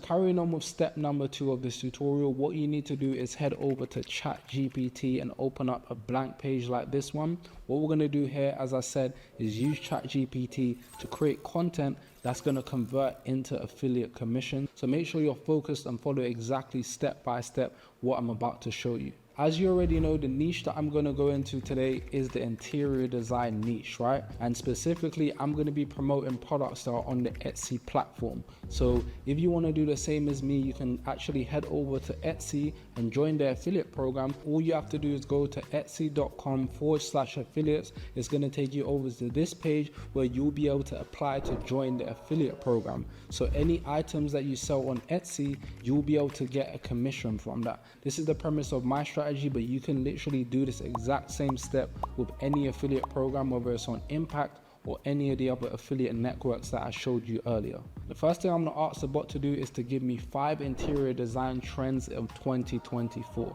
Carrying on with step number 2 of this tutorial, what you need to do is head over to ChatGPT and open up a blank page like this one. What we're going to do here, as I said, is use ChatGPT to create content that's going to convert into affiliate commission. So make sure you're focused and follow exactly step by step what I'm about to show you. As you already know, the niche that I'm going to go into today is the interior design niche, right? And specifically, I'm going to be promoting products that are on the Etsy platform. So if you want to do the same as me, you can actually head over to Etsy and join the affiliate program. All you have to do is go to etsy.com/affiliates. It's going to take you over to this page where you'll be able to apply to join the affiliate program. So any items that you sell on Etsy, you'll be able to get a commission from that. This is the premise of my strategy, but you can literally do this exact same step with any affiliate program, whether it's on Impact or any of the other affiliate networks that I showed you earlier. The first thing I'm going to ask the bot to do is to give me 5 interior design trends of 2024.